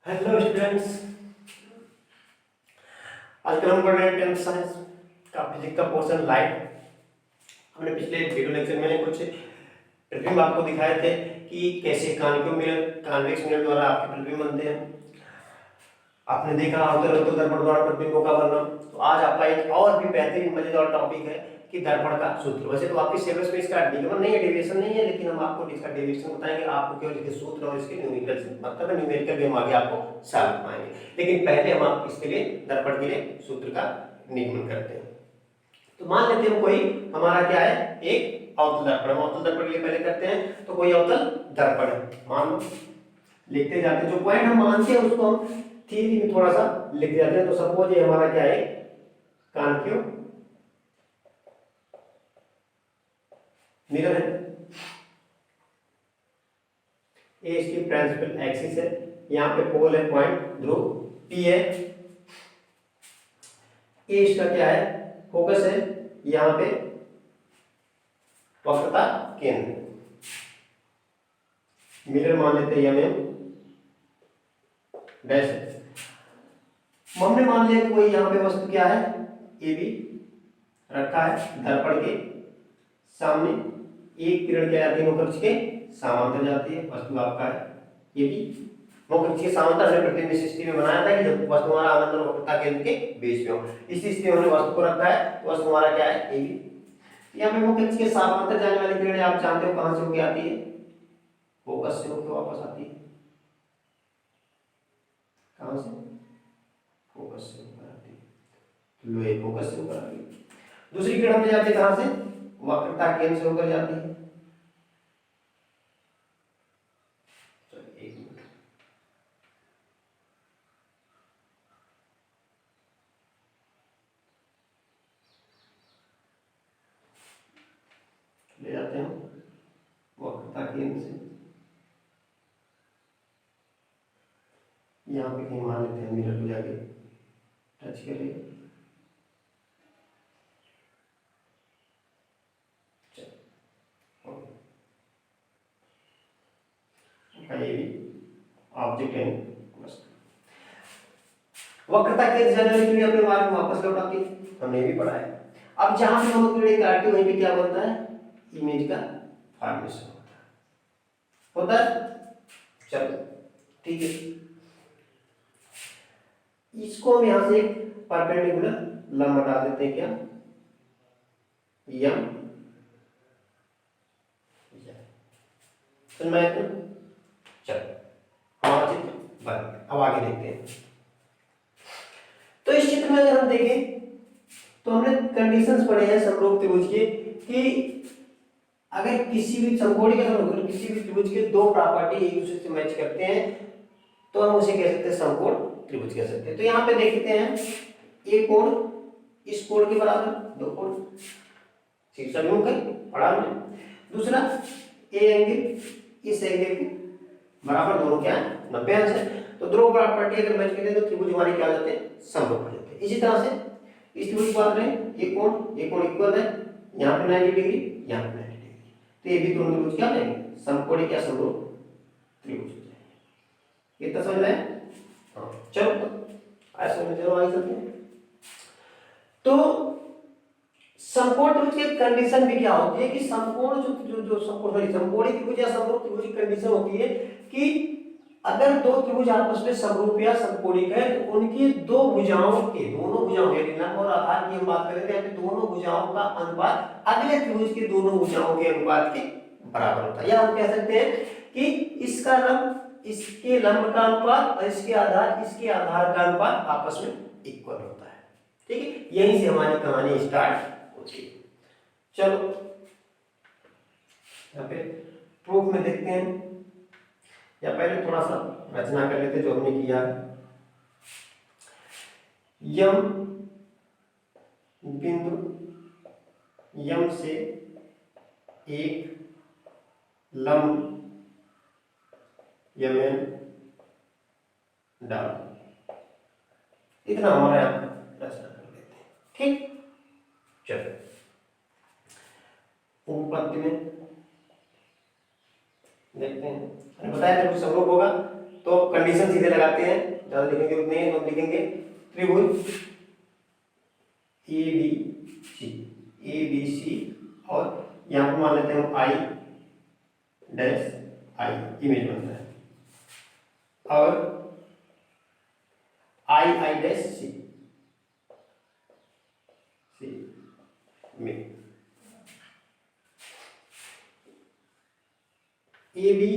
Hello students, आजकल हम पढ़ रहे हैं 10th साइंस का फिजिक्स का पोर्शन लाइट। हमने पिछले वीडियो लेक्चर में कुछ प्रतिबिंब आपको दिखाए थे कि कैसे कॉन्वेक्स मिरर द्वारा आपके प्रतिबिंब बनते हैं। आपने देखा अवतल दर्पण द्वारा प्रतिबिंबों का वर्णन। तो आज आपका एक और भी बेहतरीन मजेदार टॉपिक है कि दर्पण का सूत्र। वैसे तो आपके सिलेबस में इसका डिवीजन नहीं है, डेविएशन नहीं है, लेकिन हम आपको इसका डेविएशन बताएंगे। आपको केवल इसके सूत्र और इसके न्यूमेरिकल से मतलब है, न्यूमेरिकल भी हम आगे आपको सॉल्व कराएंगे, लेकिन पहले हम आप इसके लिए दर्पण के लिए सूत्र का निगमन करते हैं। तो मान लेते हैं कोई हमारा क्या है, एक अवतल दर्पण। हम अवतल दर्पण के लिए पहले करते हैं, तो कोई अवतल दर्पण है, मान लो लिखते जाते हैं। जो पॉइंट हम मानते हैं उसको हम थ्योरी में थोड़ा सा लिख जाते हैं। तो सपोज ये हमारा क्या है, कॉन्केव मिरर है। ए इसकी प्रिंसिपल एक्सिस है, यहाँ पे पोल है, पॉइंट ध्रुव पी है। ए इसका क्या है, फोकस है, यहाँ पे वक्रता केंद्र। मिरर मान लेते हैं एम डैश है। हमने मान लिया कि कोई यहाँ पे वस्तु क्या है, ए बी रखा है दर्पण के सामने। एक किरण क्या जाती है, मुख अक्ष के समांतर जाती है। वस्तु आपका है ए बी, मुख अक्ष के समांतर। हमने प्रतिबिंब स्थिति में बनाया था कि जब वस्तु हमारा आनंद वक्रता केंद्र के बीच में हो, इस स्थिति में हमने वस्तु को रखा है। तो वस्तु हमारा क्या है, ए बी। यहाँ पे मुख अक्ष के समांतर जाने वाली किरण आप जानते हो कहां से होकर आती है, फोकस से होकर वापस आती है। कहां से, फोकस से होकर आती है। लो ये फोकस से होकर आती है। दूसरी किरण में जाती है कहां से, वक्रता केंद्र से होकर जाती है। चलिए एक मिनट, ले जाते हैं वक्रता केंद्र से। यहाँ पे कहीं मान लेते हैं मिरर को जाके टच करेगा। ये भी ऑब्जेक्ट है वस्तु। वक्रता केंद्र जाने वाली किरण अपने मार्ग में वापस लौट आती है, हमने भी पढ़ा है। अब जहां से हम किरण काटते हैं वहीं पे क्या बनता है, इमेज का फॉर्मेशन होता है। चलो ठीक है, इसको हम यहां से परपेंडिकुलर लंब हटा देते हैं, क्या यम समझ में आया? चलो हमारा चित्र बन गया। अब आगे देखते हैं। तो इस चित्र में अगर हम देखें तो हमने कंडीशंस पढ़े हैं समरूप त्रिभुज के कि अगर किसी भी समकोणीय का अगर किसी भी त्रिभुज के दो प्रॉपर्टी एक दूसरे से मैच करते हैं तो हम उसे कह सकते हैं समकोण त्रिभुज कह सकते हैं। तो यहाँ पे देखते हैं एक कोण इस कोण के बराबर, दो कोण शीर्षक योग है पढ़ा हमने। दूसरा ए एंगल इस एंगल के बराबर, दोनों क्या है 90 अंश है। तो दो प्रॉपर्टी अगर मैच करते हैं तो त्रिभुज हमारे क्या हो जाते हैं, समरूप हो जाते हैं। इसी तरह से इस त्रिभुज की बात करें, ये कोण इक्वल है, यहाँ पे 90 डिग्री, यहाँ पे 90 डिग्री। तो ये भी दोनों त्रिभुज क्या बनेंगे, समकोणीय क्या समरूप त्रिभुज हो जाएंगे। इतना समझ में आया? हाँ चलो आगे समझो, आगे चलते हैं। तो समकोण त्रिभुज की कंडीशन भी क्या होती है कि समकोण जो समकोणीय त्रिभुज या समरूप त्रिभुज की कंडीशन होती है कि अगर दो त्रिभुज आपस में समरूप या समकोणिक है तो उनकी दो भुजाओं के, दोनों भुजाओं यानी लंब और आधार की हम बात करें तो यहाँ पे दोनों भुजाओं का अनुपात अगले त्रिभुज की दोनों भुजाओं के अनुपात के बराबर होता है। या हम कह सकते हैं कि इसका लंब इसके लंब का अनुपात और इसके आधार का अनुपात आपस में इक्वल होता है। ठीक है, यहीं से हमारी कहानी स्टार्ट होती है। चलो यहाँ पे प्रूफ में देखते हैं, या पहले थोड़ा सा रचना कर लेते जो हमने किया है। यम बिंदु, यम से एक लंब यमन डाल, इतना हमारा यहाँ रचना कर लेते हैं। ठीक, चलो उपपत्ति में देखते हैं। मैंने बताया जब समरूप होगा तो कंडीशन सीधे लगाते हैं, ज्यादा लिखने की जरूरत नहीं है। तो हम लिखेंगे त्रिभुज ए बी सी और यहाँ पर मान लेते हैं हम आई डैश आई, इमेज बनता है, और आई डैश सी में ए बी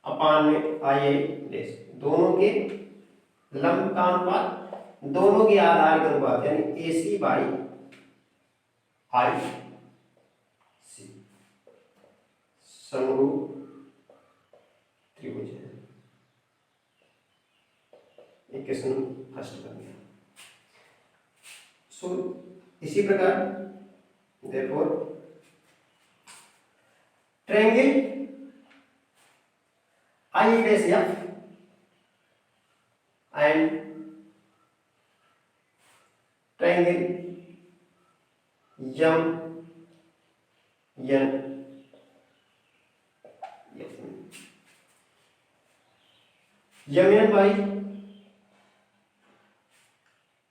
अपान में आई डैश, दोनों के लंब का अनुपात, दोनों के आधार के अनुपात, यानी ए सी बाई आई सी समरूप त्रिभुज है। एक क्वेश्चन फर्स्ट कर दिया। सो इसी प्रकार therefore triangle I dash F and triangle M N M N by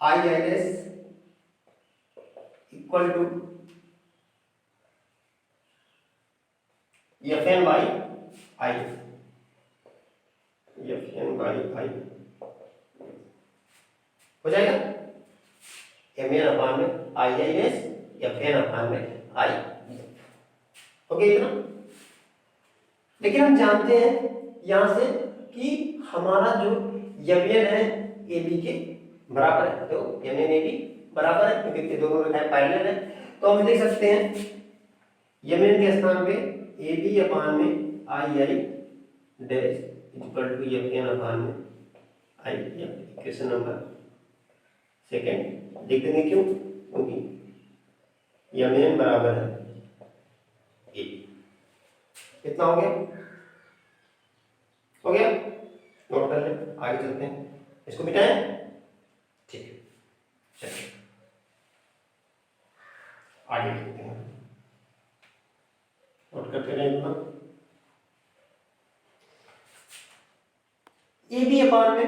I dash equal to F N by I, F N by I हो जाएगा, एम एन अपान में I I S, F N upon में I, okay इतना। लेकिन हम जानते हैं यहां से कि हमारा जो एम एन है ए बी के बराबर है, तो एम एन ए बी बराबर है क्योंकि दोनों रेखाएं पैरेलल है। तो हम लिख सकते हैं एम एन के स्थान पे ए बी अपान में I I dash equal to F N upon में I F. Question number second लिख देंगे, क्यों? क्योंकि एम एन बराबर है ए। कितना हो गया? हो गया, नोट कर ले, आगे चलते हैं, इसको मिटाएं, ठीक है चलिए आगे लिखते हैं, नोट करते रहें इतना। ए बी अपान में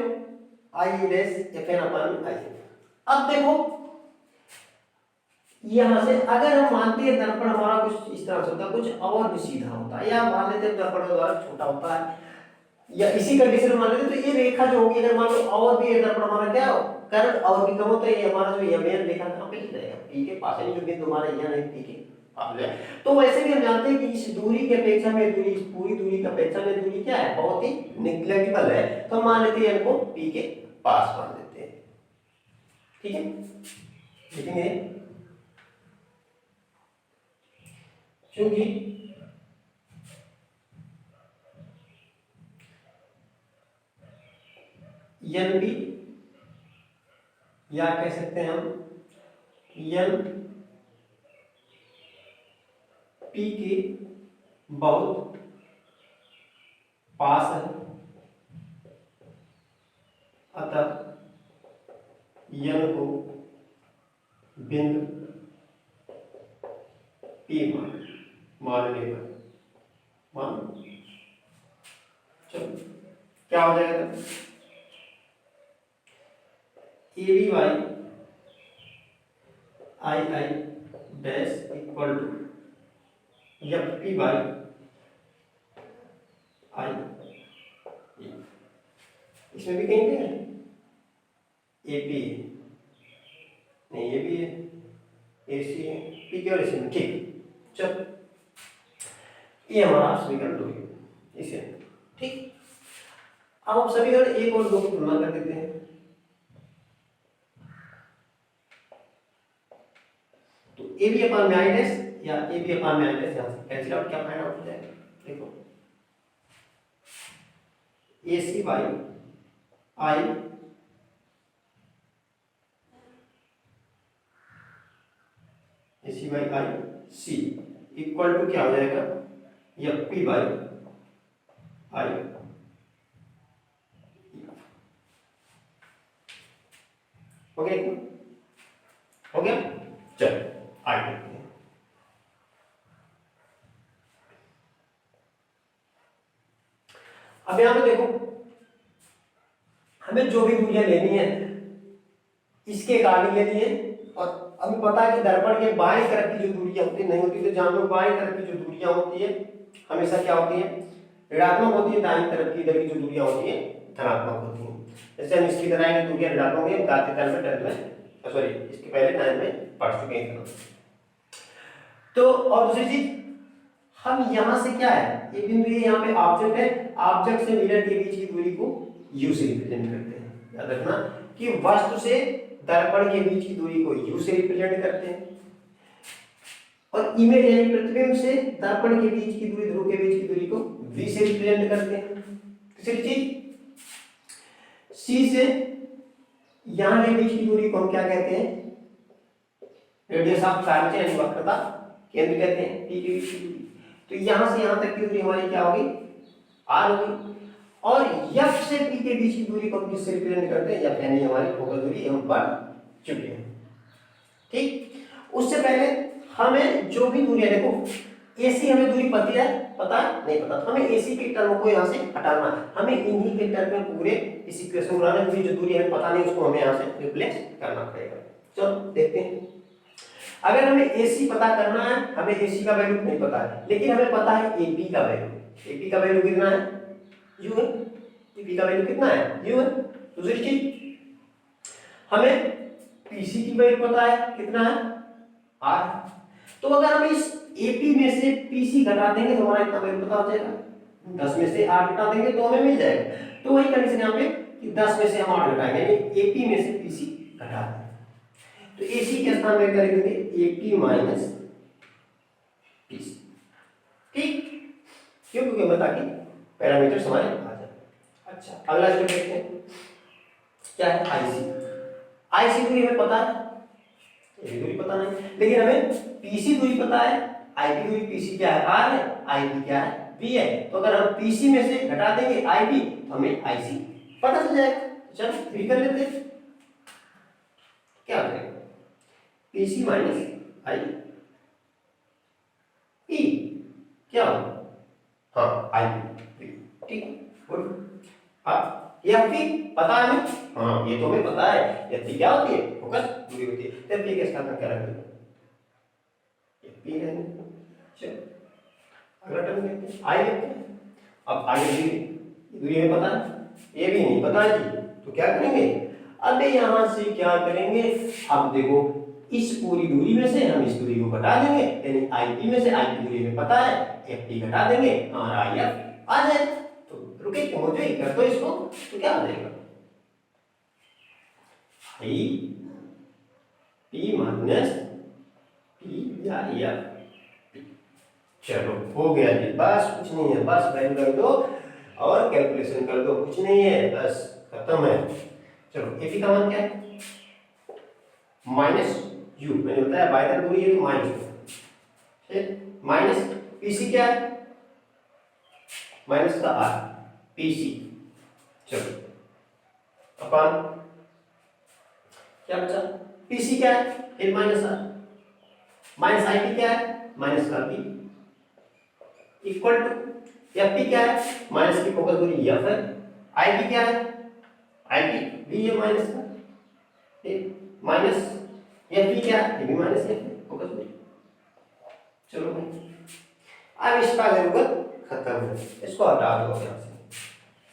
आई डैश एफ एन अपान में आई। अब देखो यहां से अगर हम मानते हैं दर्पण हमारा कुछ इस तरह से होता है, कुछ और भी सीधा होता है, या मान लेते हैं दर्पण द्वारा छोटा होता है, या इसी कंडीशन में मान लेते तो ये रेखा जो होगी, अगर मान लो और भी दर्पण हमारा क्या हो कर्व और भी कम होता है, ये हमारा जो एम एन रेखा कहां पे जाएगा? पी के पास, यानी जो बिंदु हमारा यहाँ है पी के पास जाए। तो वैसे भी हम जानते हैं कि इस दूरी की अपेक्षा में दूरी, इस पूरी दूरी की अपेक्षा में दूरी क्या है? बहुत ही नेग्लिजिबल है। तो मान लेते हैं इनको पी के पास मान लेते हैं, ठीक है। लिखेंगे क्योंकि एन बी, या कह सकते हैं हम एन पी के बहुत पास है, अतः एन को बिंदु पी मानने पर मान, चलो क्या हो जाएगा? A B by I I dash equal to F P by I. इसमें भी कहीं पे है ए पी नहीं, ए बी है, ए सी है, पी के और इसी में, ठीक। चल ये हमारा समीकरण 2 है इसे, ठीक। अब हम समीकरण 1 और 2 की तुलना कर देते हैं। तो ए बी अपान में आई डैश या ए बी अपान में आई डैश यहां से कैंसिल आउट, क्या फाइंड आउट हो जाएगा? देखो A C by I A C by I C equal to क्या हो जाएगा? F P by I. हो गया? हो गया, चलो आगे देखते हैं। अब यहाँ पे देखो, हमें जो भी दूरियां लेनी है इसके अकॉर्डिंग लेनी है, और हमें पता है कि दर्पण के बाएं तरफ की जो दूरियां होती नहीं होती, तो जहां पे बाएं तरफ की जो दूरियां होती है हमेशा क्या होती है, ऋणात्मक होती है। दाईं तरफ की इधर की जो दूरियां होती है धनात्मक होती है। जैसे हम इसकी तरह की दूरियां ऋणात्मक है, गाते टाइम में टेंथ में, सॉरी इसके पहले टाइम में पढ़ चुके हैं। तो और दूसरी चीज, हम यहां से क्या है, ये बिंदु ये यहाँ पे ऑब्जेक्ट है, ऑब्जेक्ट से मिरर के बीच की दूरी को u से रिप्रेजेंट करते हैं। याद रखना कि वस्तु से दर्पण के बीच की दूरी को u से रिप्रेजेंट करते हैं, और इमेज यानी प्रतिबिंब से दर्पण के बीच की दूरी, ध्रुव के बीच की दूरी को v से रिप्रेजेंट करते हैं। तीसरी चीज, c से यहां के बीच की दूरी को हम क्या कहते हैं, रेडियस ऑफ कर्वेचर यानी वक्रता केंद्र कहते हैं, p के बीच की दूरी। तो यहां से यहां तक की दूरी हमारी क्या होगी, r होगी, और f से p के बीच की दूरी को हम किससे रिप्रेजेंट करते हैं, f यानी हमारी फोकल दूरी, हम पढ़ चुके हैं। ठीक, उससे पहले हमें जो भी दूरी है, देखो AC हमें दूरी पता है, पता नहीं पता, तो हमें AC के टर्म को यहां से हटाना है, हमें इन्हीं के टर्म में पूरे इस इक्वेशन को लाना है, जो दूरी हमें पता नहीं उसको हमें यहां से रिप्लेस करना पड़ेगा। चलो देखते हैं, अगर हमें AC पता करना है, हमें AC का वैल्यू नहीं पता है, लेकिन हमें पता है AP का वैल्यू। AP का वैल्यू कितना है, U है। AP का वैल्यू कितना है, U है। दूसरी चीज, हमें PC की वैल्यू पता है, कितना है, R। तो अगर हम इस AP में से PC घटा देंगे तो हमारा इतना वैल्यू पता हो जाएगा, 10 में से 8 घटा देंगे तो हमें मिल जाएगा। तो वही कंडीशन यहाँ पे कि 10 में से हम 8 घटाएंगे, यानी AP में से PC घटा देंगे, तो AC के स्थान में कर देंगे AP माइनस PC। ठीक, क्यों, क्योंकि बता कि पैरामीटर हमारे आ जाए। अच्छा, अगला स्टेप देखते हैं, क्या है, IC दूरी हमें पता है, ये दूरी पता नहीं, लेकिन हमें PC दूरी पता है, IP दूरी, PC क्या है, R है, IP क्या है, V है। तो अगर हम PC में से घटा देंगे IP तो हमें IC पता चल जाएगा। चलो भी कर लेते हैं, क्या करेंगे, PC माइनस IP क्या हो, हाँ IP, ठीक, गुड। अब FP पता है हमें, हाँ ये तो हमें पता है, FP क्या होती है, फोकस दूरी होती है। तो FP के स्थान पर क्या रखेंगे, FP रहेंगे। चलो अगला टर्म देखते हैं, I लेते हैं। अब आगे दूरी हमें पता है, ये भी नहीं पता है जी, तो क्या करेंगे, अब यहां से क्या करेंगे, अब देखो इस पूरी दूरी में से हम इस दूरी को घटा देंगे, यानी IP में से IP दूरी में पता है, FP घटा देंगे और IF आ जाए। तो रुके क्यों, जो ही कर दो इसको, तो क्या आ जाएगा, IP माइनस P या FP। चलो हो गया जी, बस कुछ नहीं है, बस वैल्यू कर दो और कैलकुलेशन कर दो, कुछ नहीं है, बस खत्म है। चलो AP का मान क्या है, माइनस U, मैंने बताया बाइनरी दूरी है तो माइनस, ठीक, माइनस PC क्या है, माइनस का R, PC। चलो अपन क्या बचा, PC क्या है, फिर माइनस R, माइनस IP क्या है, माइनस का P, इक्वल टू FP क्या है, माइनस की फोकस दूरी F है, IP क्या है, IP भी है माइनस का, ठीक, माइनस FP क्या है, ये भी माइनस है फोकस दूरी। चलो भाई, अब इसका जरूरत खत्म है, इसको हटा दो यहाँ से,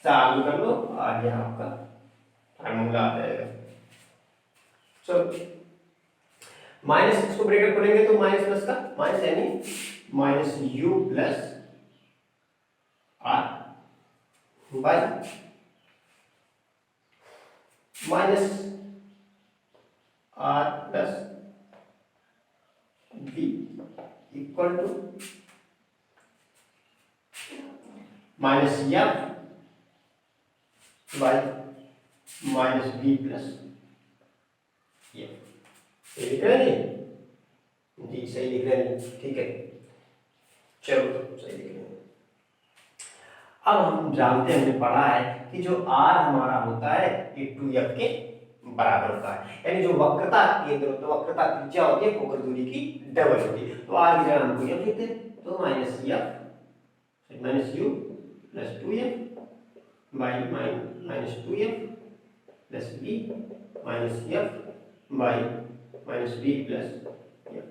चालू कर लो, आ गया आपका फार्मूला आ जाएगा। चलो माइनस, इसको ब्रैकेट खोलेंगे तो माइनस प्लस का माइनस, यानी minus U plus R by minus R plus B equal to minus F by minus B plus F। सही लिख रहे हैं जी, सही लिख रहे हैं, ठीक है, चलो सही लिख रहे हैं। अब हम जानते हैं, हमने पढ़ा है कि जो R हमारा होता है ये 2F के बराबर होता है, यानी जो वक्रता केंद्र होता है, वक्रता त्रिज्या होती है फोकस दूरी की डबल होती है, तो R की जगह हम 2F लिखते हैं, तो minus U plus 2F by minus 2f plus B minus F by minus B plus F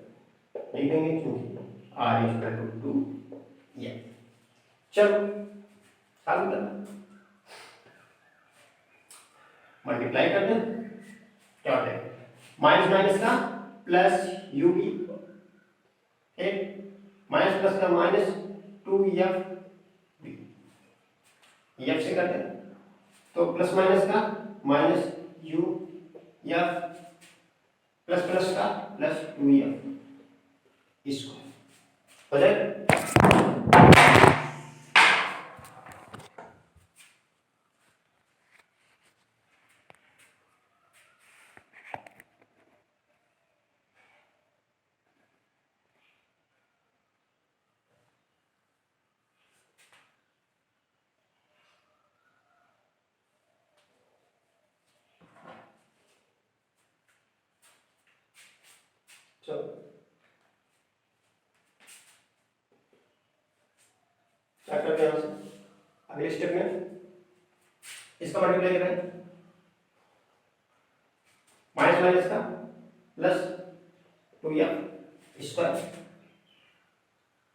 लिख देंगे क्योंकि आर इक्वल टू 2 एफ। चलो सॉल्व करना, मल्टीप्लाई कर दें, क्या होता है माइनस माइनस का plus U B, minus plus का माइनस 2f बी, एफ से करते हैं तो प्लस माइनस का minus U F plus plus का प्लस 2f, इसको हो जाए। चलो क्या करते हैं अगले स्टेप में इसका मल्टीप्लाई करें, माइनस माइनस का प्लस 2f स्क्वायर,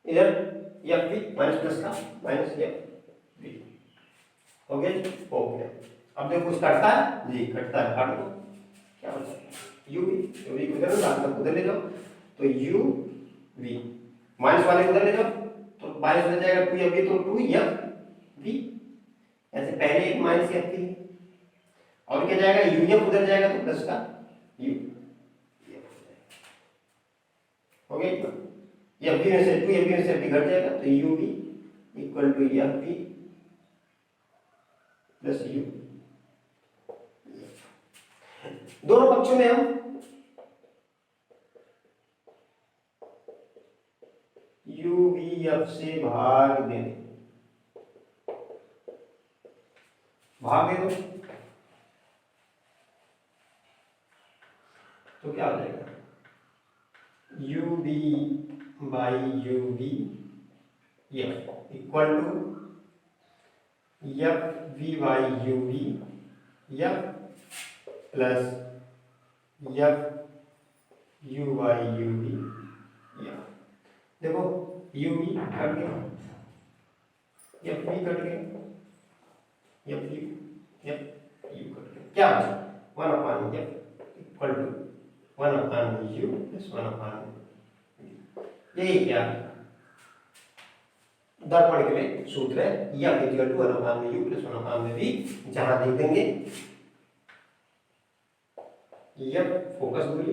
इधर एफ बी माइनस प्लस का माइनस एफ बी, हो गया जी, हो गया। अब देखो कुछ कटता है जी, कटता है, काट दो, क्या बचा यू वी को उधर ले जाओ तो यू वी, माइनस वाले उधर ले जाओ तो माइनस हो जाएगा 2f बी, तो 2f बी, ऐसे पहले एक माइनस एफ बी और क्या जाएगा यूएफ उधर जाएगा तो प्लस का यू, हो गया। एफ बी में से 2f बी में से एफ बी घट जाएगा तो U B equal to F B plus U. दोनों पक्षों में हम यू वी एफ से भाग दे दो तो क्या हो जाएगा U B by U B F equal to F V by U B F plus F U by U B F. देखो यू बी कट गया, एफ बी कट गया, एफ यू कट गया, क्या बचा 1 upon F equal to 1 upon U plus 1 upon, यही क्या दर्पण के लिए सूत्र है, F equal to 1 upon U plus 1 upon V, जहां देख देंगे एफ फोकस दूरी,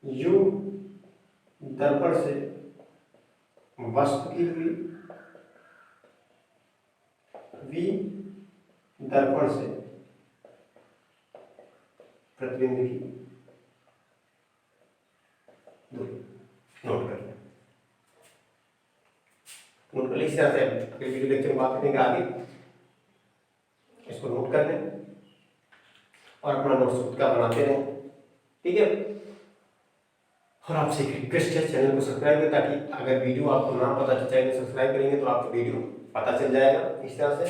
यू दर्पण से वस्तु की दूरी, वी दर्पण से प्रतिबिंब की दूरी, नोट कर लें, नोट कर लें। इस तरह से वीडियो लेक्चर में बात करेंगे आगे, इसको नोट कर लें और अपना नोट्स खुद का बनाते रहें, ठीक है। और आपसे एक रिक्वेस्ट है, चैनल को सब्सक्राइब करें ताकि अगर वीडियो आपको ना पता चले, चैनल सब्सक्राइब करेंगे तो आपको वीडियो पता चल जाएगा। इस तरह से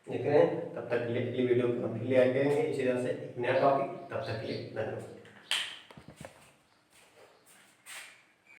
देख रहे हैं, तब तक के लिए वीडियो को फिर ले आएंगे इसी तरह से एक नया टॉपिक, तब तक के लिए धन्यवाद।